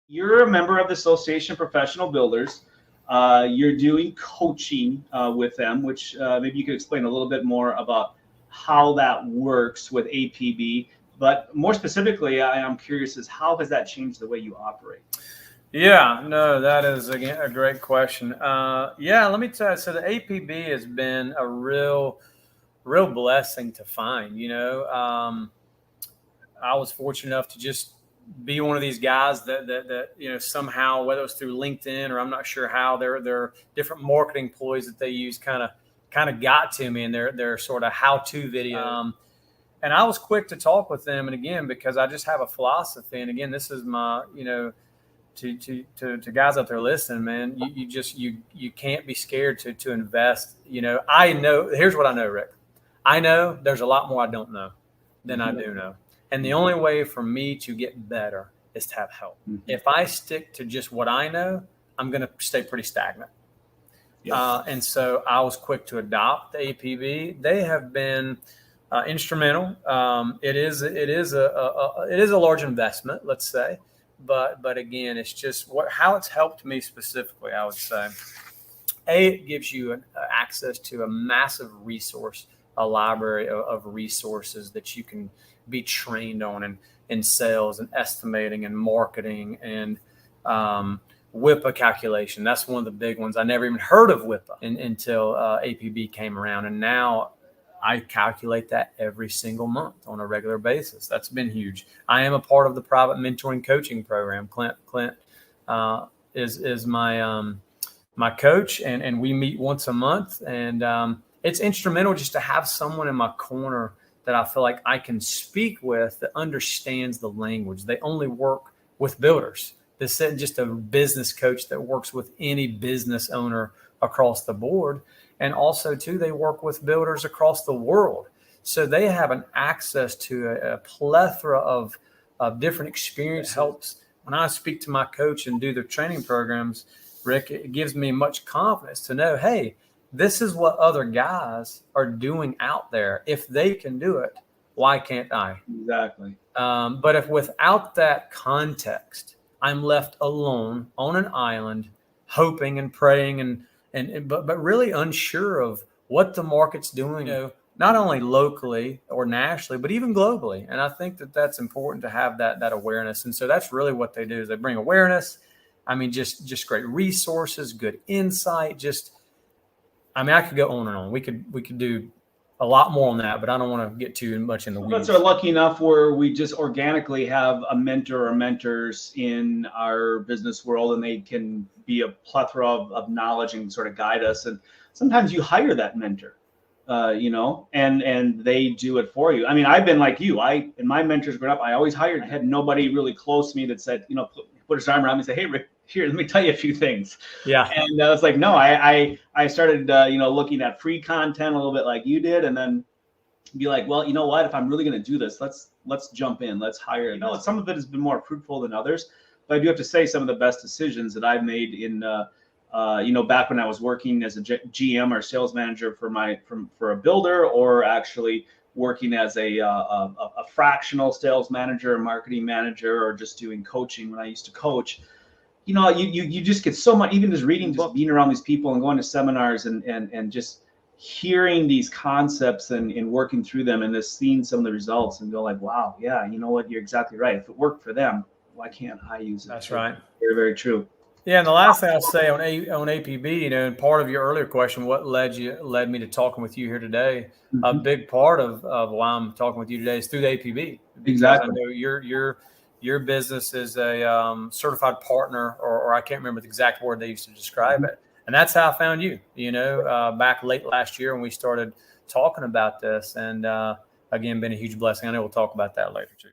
You're a member of the Association of Professional Builders. You're doing coaching with them, which maybe you could explain a little bit more about how that works with APB. But more specifically, I'm curious is how has that changed the way you operate? Yeah, no, that is again a great question. Yeah, let me tell you. So the APB has been a real blessing to find. I was fortunate enough to just be one of these guys that somehow, whether it was through LinkedIn or I'm not sure how, their different marketing ploys that they use kind of got to me, and their sort of how-to video. And I was quick to talk with them, and again, because I just have a philosophy, and again, this is my to guys out there listening, man, you can't be scared to invest. I know, here's what I know, Rick. I know there's a lot more I don't know than I do know. And the only way for me to get better is to have help. Mm-hmm. If I stick to just what I know, I'm going to stay pretty stagnant. Yes. And so I was quick to adopt the APB. They have been instrumental. It is a large investment, let's say, but again, it's just how it's helped me specifically. I would say, it gives you access to a massive resource, a library of resources that you can be trained on in sales and estimating and marketing and WIPA calculation. That's one of the big ones. I never even heard of WIPA until APB came around, and now I calculate that every single month on a regular basis. That's been huge. I am a part of the private mentoring coaching program. Clint is my coach, and we meet once a month, and it's instrumental just to have someone in my corner that I feel like I can speak with that understands the language. They only work with builders. This isn't just a business coach that works with any business owner across the board. And also, too, they work with builders across the world. So they have an access to a plethora of different experience. Helps when I speak to my coach and do their training programs, Rick, it gives me much confidence to know, hey, this is what other guys are doing out there. If they can do it, why can't I? Exactly. But if without that context, I'm left alone on an island, hoping and praying but really unsure of what the market's doing, not only locally or nationally, but even globally. And I think that's important to have that awareness. And so that's really what they do, is they bring awareness. I mean, just great resources, good insight, I could go on and on. We could do a lot more on that, but I don't want to get too much in the weeds. But are lucky enough where we just organically have a mentor or mentors in our business world, and they can be a plethora of knowledge and sort of guide us. And sometimes you hire that mentor, and they do it for you. I mean, I've been like you. In my mentors growing up, I always hired. I had nobody really close to me that said, put his arm around me and say, hey, Rick, here, let me tell you a few things. Yeah. And I was like, no, I started, looking at free content a little bit like you did, and then be like, well, you know what, if I'm really going to do this, let's jump in, let's hire. Some of it has been more fruitful than others, but I do have to say some of the best decisions that I've made in, back when I was working as a GM or sales manager for a builder, or actually working as a fractional sales manager, marketing manager, or just doing coaching when I used to coach. You just get so much, even just reading, just being around these people and going to seminars and just hearing these concepts and working through them, and just seeing some of the results and go like, wow, yeah, you know what, you're exactly right. If it worked for them, why can't I use it? That's right. Very, very true. Yeah, and the last thing I'll say on APB, and part of your earlier question, what led me to talking with you here today? Mm-hmm. A big part of why I'm talking with you today is through the APB. Exactly. I know your business is a certified partner, or I can't remember the exact word they used to describe it. And that's how I found you, back late last year when we started talking about this. And again, been a huge blessing. I know we'll talk about that later too.